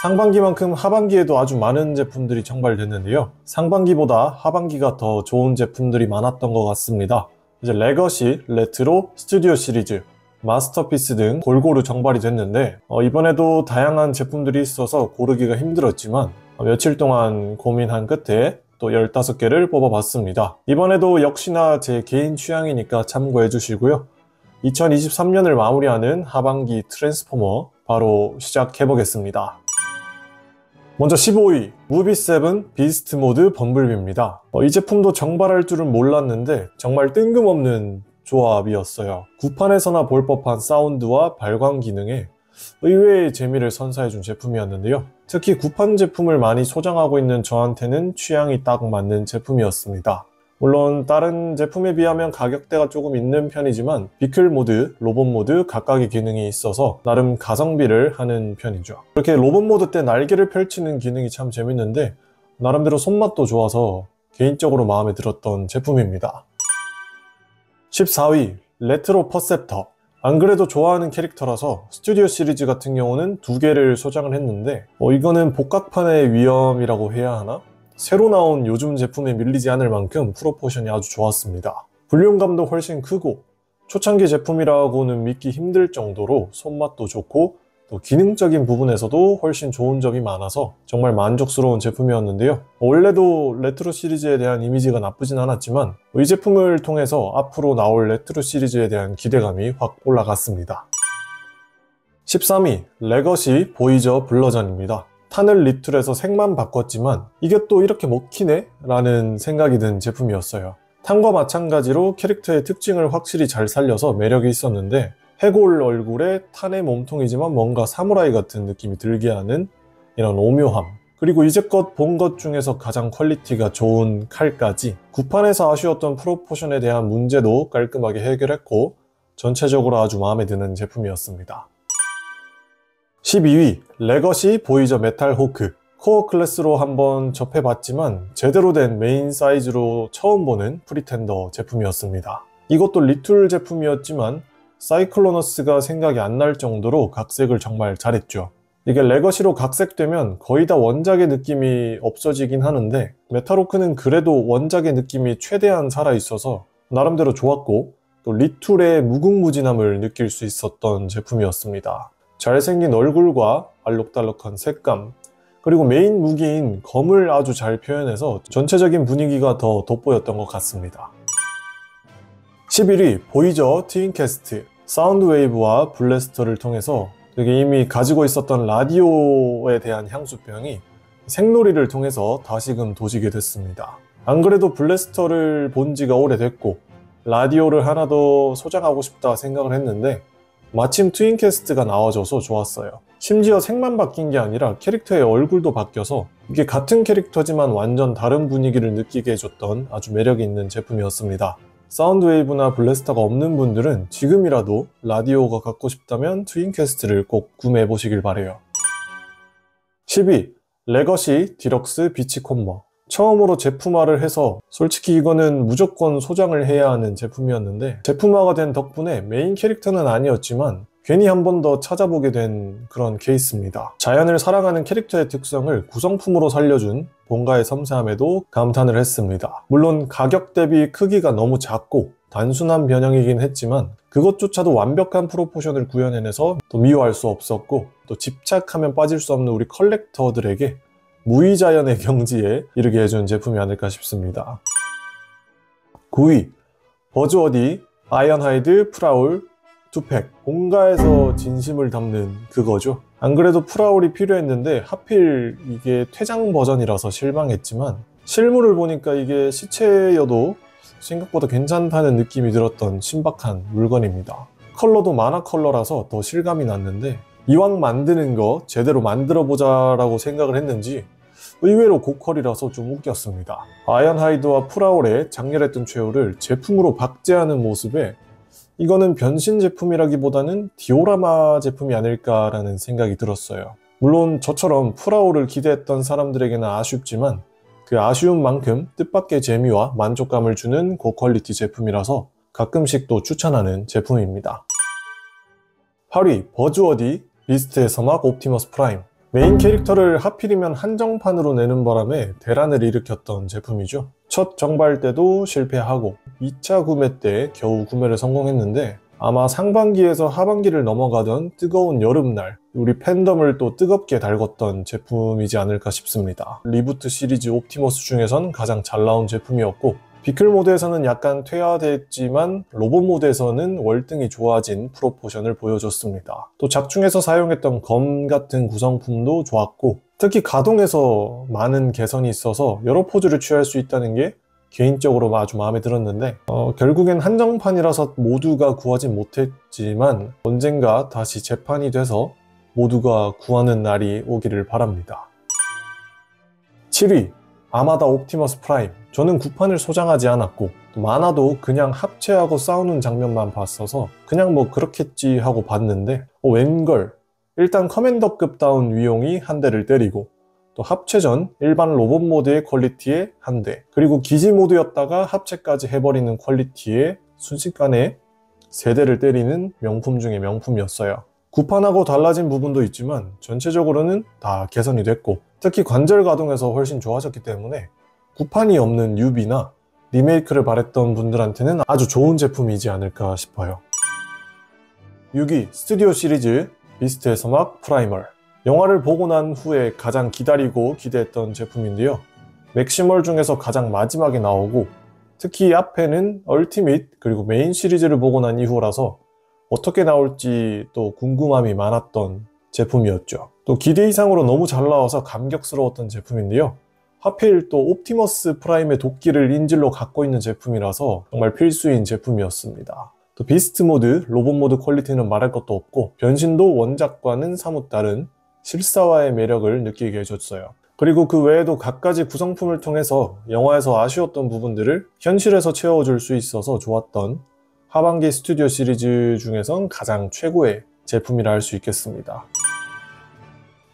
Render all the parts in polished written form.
상반기만큼 하반기에도 아주 많은 제품들이 정발됐는데요. 상반기보다 하반기가 더 좋은 제품들이 많았던 것 같습니다. 이제 레거시, 레트로, 스튜디오 시리즈, 마스터피스 등 골고루 정발이 됐는데 이번에도 다양한 제품들이 있어서 고르기가 힘들었지만 며칠 동안 고민한 끝에 또 15개를 뽑아봤습니다. 이번에도 역시나 제 개인 취향이니까 참고해 주시고요. 2023년을 마무리하는 하반기 트랜스포머 바로 시작해 보겠습니다. 먼저 15위 무비7 비스트 모드 범블비입니다. 이 제품도 정발할 줄은 몰랐는데 정말 뜬금없는 조합이었어요. 구판에서나 볼 법한 사운드와 발광 기능에 의외의 재미를 선사해준 제품이었는데요. 특히 구판 제품을 많이 소장하고 있는 저한테는 취향이 딱 맞는 제품이었습니다. 물론 다른 제품에 비하면 가격대가 조금 있는 편이지만 비클 모드, 로봇 모드 각각의 기능이 있어서 나름 가성비를 하는 편이죠. 이렇게 로봇 모드 때 날개를 펼치는 기능이 참 재밌는데 나름대로 손맛도 좋아서 개인적으로 마음에 들었던 제품입니다. 14위 레트로 퍼셉터. 안 그래도 좋아하는 캐릭터라서 스튜디오 시리즈 같은 경우는 2개를 소장을 했는데 이거는 복각판의 위험이라고 해야 하나? 새로 나온 요즘 제품에 밀리지 않을 만큼 프로포션이 아주 좋았습니다. 볼륨감도 훨씬 크고 초창기 제품이라고는 믿기 힘들 정도로 손맛도 좋고 또 기능적인 부분에서도 훨씬 좋은 점이 많아서 정말 만족스러운 제품이었는데요. 원래도 레트로 시리즈에 대한 이미지가 나쁘진 않았지만 이 제품을 통해서 앞으로 나올 레트로 시리즈에 대한 기대감이 확 올라갔습니다. 13위 레거시 보이저 블러전입니다. 탄을 리툴해서 색만 바꿨지만 이게 또 이렇게 먹히네? 라는 생각이 든 제품이었어요. 탄과 마찬가지로 캐릭터의 특징을 확실히 잘 살려서 매력이 있었는데 해골 얼굴에 탄의 몸통이지만 뭔가 사무라이 같은 느낌이 들게 하는 이런 오묘함, 그리고 이제껏 본 것 중에서 가장 퀄리티가 좋은 칼까지 구판에서 아쉬웠던 프로포션에 대한 문제도 깔끔하게 해결했고 전체적으로 아주 마음에 드는 제품이었습니다. 12위 레거시 보이저 메탈 호크. 코어 클래스로 한번 접해봤지만 제대로 된 메인 사이즈로 처음 보는 프리텐더 제품이었습니다. 이것도 리툴 제품이었지만 사이클로너스가 생각이 안 날 정도로 각색을 정말 잘했죠. 이게 레거시로 각색되면 거의 다 원작의 느낌이 없어지긴 하는데 메탈호크는 그래도 원작의 느낌이 최대한 살아있어서 나름대로 좋았고 또 리툴의 무궁무진함을 느낄 수 있었던 제품이었습니다. 잘생긴 얼굴과 알록달록한 색감, 그리고 메인 무기인 검을 아주 잘 표현해서 전체적인 분위기가 더 돋보였던 것 같습니다. 11위 보이저 트윈캐스트. 사운드 웨이브와 블래스터를 통해서 이미 가지고 있었던 라디오에 대한 향수병이 생놀이를 통해서 다시금 도지게 됐습니다. 안 그래도 블래스터를 본 지가 오래됐고 라디오를 하나 더 소장하고 싶다 생각을 했는데 마침 트윈캐스트가 나와줘서 좋았어요. 심지어 색만 바뀐 게 아니라 캐릭터의 얼굴도 바뀌어서 이게 같은 캐릭터지만 완전 다른 분위기를 느끼게 해줬던 아주 매력이 있는 제품이었습니다. 사운드 웨이브나 블래스터가 없는 분들은 지금이라도 라디오가 갖고 싶다면 트윈캐스트를 꼭 구매해 보시길 바래요. 10위 레거시 디럭스 비치콤버. 처음으로 제품화를 해서 솔직히 이거는 무조건 소장을 해야 하는 제품이었는데 제품화가 된 덕분에 메인 캐릭터는 아니었지만 괜히 한 번 더 찾아보게 된 그런 케이스입니다. 자연을 사랑하는 캐릭터의 특성을 구성품으로 살려준 본가의 섬세함에도 감탄을 했습니다. 물론 가격 대비 크기가 너무 작고 단순한 변형이긴 했지만 그것조차도 완벽한 프로포션을 구현해내서 또 미워할 수 없었고 또 집착하면 빠질 수 없는 우리 컬렉터들에게 무의자연의 경지에 이르게 해준 제품이 아닐까 싶습니다. 9위 버즈워디 아이언하이드 프라울 2팩. 본가에서 진심을 담는 그거죠. 안 그래도 프라울이 필요했는데 하필 이게 퇴장 버전이라서 실망했지만 실물을 보니까 이게 시체여도 생각보다 괜찮다는 느낌이 들었던 신박한 물건입니다. 컬러도 만화 컬러라서 더 실감이 났는데 이왕 만드는 거 제대로 만들어보자 라고 생각을 했는지 의외로 고퀄이라서 좀 웃겼습니다. 아이언하이드와 프라울의 장렬했던 최후를 제품으로 박제하는 모습에 이거는 변신 제품이라기보다는 디오라마 제품이 아닐까라는 생각이 들었어요. 물론 저처럼 프라울을 기대했던 사람들에게는 아쉽지만 그 아쉬운 만큼 뜻밖의 재미와 만족감을 주는 고퀄리티 제품이라서 가끔씩 또 추천하는 제품입니다. 8위 버즈워디 비스트의 서막 옵티머스 프라임. 메인 캐릭터를 하필이면 한정판으로 내는 바람에 대란을 일으켰던 제품이죠. 첫 정발 때도 실패하고 2차 구매 때 겨우 구매를 성공했는데 아마 상반기에서 하반기를 넘어가던 뜨거운 여름날 우리 팬덤을 또 뜨겁게 달궜던 제품이지 않을까 싶습니다. 리부트 시리즈 옵티머스 중에선 가장 잘 나온 제품이었고 비클 모드에서는 약간 퇴화됐지만 로봇 모드에서는 월등히 좋아진 프로포션을 보여줬습니다. 또 작중에서 사용했던 검 같은 구성품도 좋았고 특히 가동에서 많은 개선이 있어서 여러 포즈를 취할 수 있다는 게 개인적으로 아주 마음에 들었는데 결국엔 한정판이라서 모두가 구하진 못했지만 언젠가 다시 재판이 돼서 모두가 구하는 날이 오기를 바랍니다. 7위 아마다 옵티머스 프라임. 저는 구판을 소장하지 않았고 만화도 그냥 합체하고 싸우는 장면만 봤어서 그냥 뭐 그렇겠지 하고 봤는데 웬걸 일단 커맨더급다운 위용이 한 대를 때리고 또 합체 전 일반 로봇 모드의 퀄리티에 한 대, 그리고 기지 모드였다가 합체까지 해버리는 퀄리티에 순식간에 세 대를 때리는 명품 중의 명품이었어요. 구판하고 달라진 부분도 있지만 전체적으로는 다 개선이 됐고 특히 관절 가동에서 훨씬 좋아졌기 때문에 구판이 없는 뉴비나 리메이크를 바랬던 분들한테는 아주 좋은 제품이지 않을까 싶어요. 6위 스튜디오 시리즈 비스트의 서막 프라이멀. 영화를 보고 난 후에 가장 기다리고 기대했던 제품인데요. 맥시멀 중에서 가장 마지막에 나오고 특히 앞에는 얼티밋 그리고 메인 시리즈를 보고 난 이후라서 어떻게 나올지 또 궁금함이 많았던 제품이었죠. 또 기대 이상으로 너무 잘 나와서 감격스러웠던 제품인데요. 하필 또 옵티머스 프라임의 도끼를 인질로 갖고 있는 제품이라서 정말 필수인 제품이었습니다. 또 비스트 모드, 로봇 모드 퀄리티는 말할 것도 없고 변신도 원작과는 사뭇 다른 실사화의 매력을 느끼게 해줬어요. 그리고 그 외에도 갖가지 구성품을 통해서 영화에서 아쉬웠던 부분들을 현실에서 채워줄 수 있어서 좋았던 하반기 스튜디오 시리즈 중에선 가장 최고의 제품이라 할 수 있겠습니다.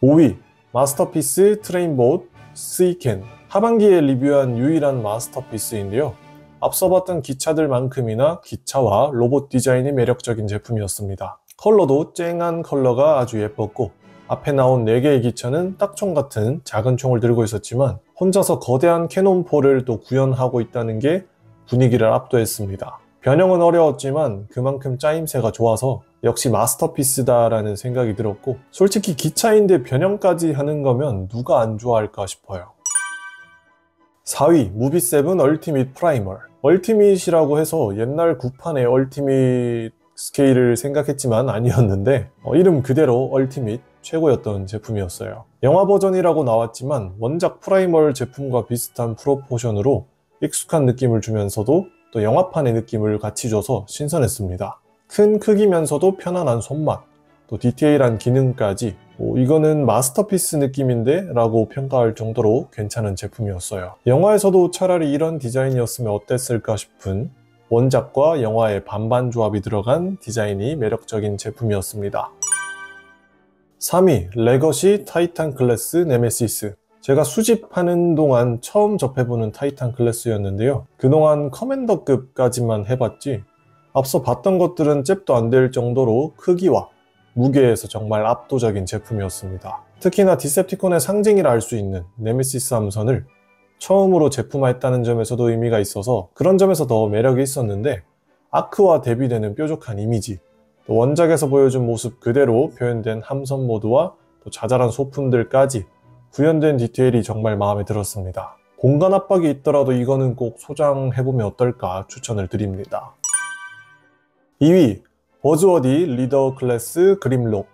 5위 마스터피스 트레인봇 스이켄. 하반기에 리뷰한 유일한 마스터피스인데요. 앞서 봤던 기차들만큼이나 기차와 로봇 디자인이 매력적인 제품이었습니다. 컬러도 쨍한 컬러가 아주 예뻤고 앞에 나온 4개의 기차는 딱총 같은 작은 총을 들고 있었지만 혼자서 거대한 캐논포를 또 구현하고 있다는 게 분위기를 압도했습니다. 변형은 어려웠지만 그만큼 짜임새가 좋아서 역시 마스터피스다라는 생각이 들었고 솔직히 기차인데 변형까지 하는 거면 누가 안 좋아할까 싶어요. 4위 무비7 얼티밋 프라이멀. 얼티밋이라고 해서 옛날 구판의 얼티밋 스케일을 생각했지만 아니었는데 이름 그대로 얼티밋 최고였던 제품이었어요. 영화 버전이라고 나왔지만 원작 프라이멀 제품과 비슷한 프로포션으로 익숙한 느낌을 주면서도 또 영화판의 느낌을 같이 줘서 신선했습니다. 큰 크기면서도 편안한 손맛, 또 디테일한 기능까지 이거는 마스터피스 느낌인데? 라고 평가할 정도로 괜찮은 제품이었어요. 영화에서도 차라리 이런 디자인이었으면 어땠을까 싶은 원작과 영화의 반반 조합이 들어간 디자인이 매력적인 제품이었습니다. 3위 레거시 타이탄 클래스 네메시스. 제가 수집하는 동안 처음 접해보는 타이탄 클래스였는데요. 그동안 커맨더급까지만 해봤지 앞서 봤던 것들은 잽도 안 될 정도로 크기와 무게에서 정말 압도적인 제품이었습니다. 특히나 디셉티콘의 상징이라 할 수 있는 네메시스 함선을 처음으로 제품화했다는 점에서도 의미가 있어서 그런 점에서 더 매력이 있었는데 아크와 대비되는 뾰족한 이미지, 또 원작에서 보여준 모습 그대로 표현된 함선 모드와 또 자잘한 소품들까지 구현된 디테일이 정말 마음에 들었습니다. 공간 압박이 있더라도 이거는 꼭 소장해보면 어떨까 추천을 드립니다. 2위 버즈워디 리더 클래스 그림록.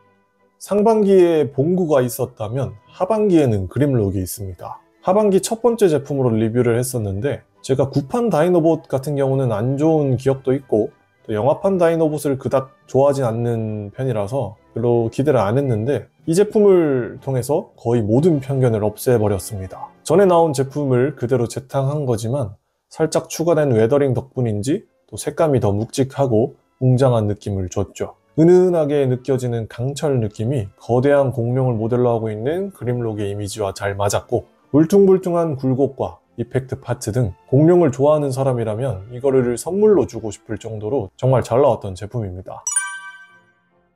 상반기에 봉구가 있었다면 하반기에는 그림록이 있습니다. 하반기 첫 번째 제품으로 리뷰를 했었는데 제가 구판 다이노봇 같은 경우는 안 좋은 기억도 있고 또 영화판 다이노봇을 그닥 좋아하진 않는 편이라서 별로 기대를 안 했는데 이 제품을 통해서 거의 모든 편견을 없애버렸습니다. 전에 나온 제품을 그대로 재탕한 거지만 살짝 추가된 웨더링 덕분인지 또 색감이 더 묵직하고 웅장한 느낌을 줬죠. 은은하게 느껴지는 강철 느낌이 거대한 공룡을 모델로 하고 있는 그림록의 이미지와 잘 맞았고 울퉁불퉁한 굴곡과 이펙트 파츠 등 공룡을 좋아하는 사람이라면 이거를 선물로 주고 싶을 정도로 정말 잘 나왔던 제품입니다.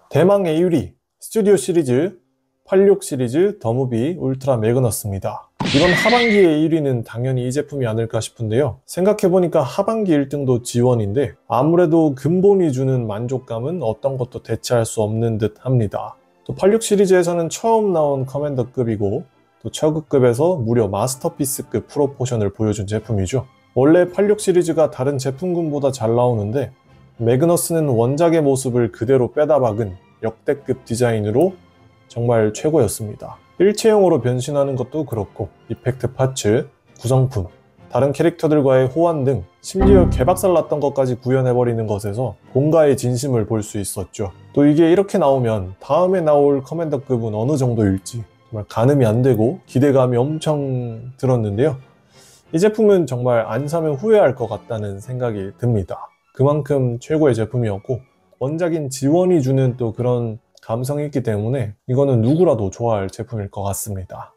대망 A1위 스튜디오 시리즈 86 시리즈 더무비 울트라 매그너스입니다. 이번 하반기의 1위는 당연히 이 제품이 아닐까 싶은데요. 생각해보니까 하반기 1등도 G1인데 아무래도 근본이 주는 만족감은 어떤 것도 대체할 수 없는 듯 합니다. 또 86 시리즈에서는 처음 나온 커맨더급이고 또 처그급에서 무려 마스터피스급 프로포션을 보여준 제품이죠. 원래 86 시리즈가 다른 제품군보다 잘 나오는데 매그너스는 원작의 모습을 그대로 빼다 박은 역대급 디자인으로 정말 최고였습니다. 일체형으로 변신하는 것도 그렇고 이펙트 파츠, 구성품, 다른 캐릭터들과의 호환 등 심지어 개박살 났던 것까지 구현해버리는 것에서 공가의 진심을 볼 수 있었죠. 또 이게 이렇게 나오면 다음에 나올 커맨더급은 어느 정도일지 정말 가늠이 안 되고 기대감이 엄청 들었는데요. 이 제품은 정말 안 사면 후회할 것 같다는 생각이 듭니다. 그만큼 최고의 제품이었고 원작인 G1이 주는 또 그런 감성이 있기 때문에 이거는 누구라도 좋아할 제품일 것 같습니다.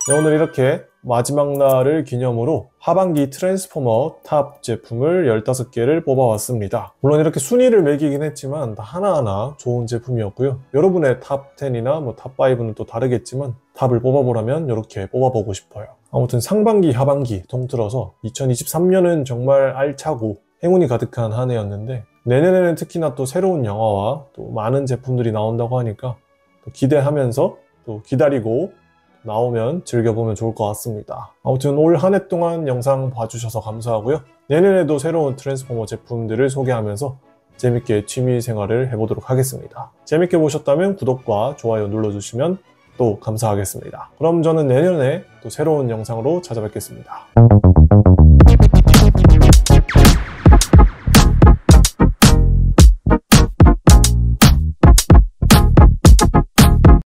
네, 오늘 이렇게 마지막 날을 기념으로 하반기 트랜스포머 탑 제품을 15개를 뽑아왔습니다. 물론 이렇게 순위를 매기긴 했지만 다 하나하나 좋은 제품이었고요. 여러분의 탑 10이나 탑 5는 또 다르겠지만 탑을 뽑아보라면 이렇게 뽑아보고 싶어요. 아무튼 상반기 하반기 통틀어서 2023년은 정말 알차고 행운이 가득한 한 해였는데 내년에는 특히나 또 새로운 영화와 또 많은 제품들이 나온다고 하니까 또 기대하면서 또 기다리고 나오면 즐겨보면 좋을 것 같습니다. 아무튼 올 한 해 동안 영상 봐주셔서 감사하고요. 내년에도 새로운 트랜스포머 제품들을 소개하면서 재밌게 취미생활을 해보도록 하겠습니다. 재밌게 보셨다면 구독과 좋아요 눌러주시면 또 감사하겠습니다. 그럼 저는 내년에 또 새로운 영상으로 찾아뵙겠습니다.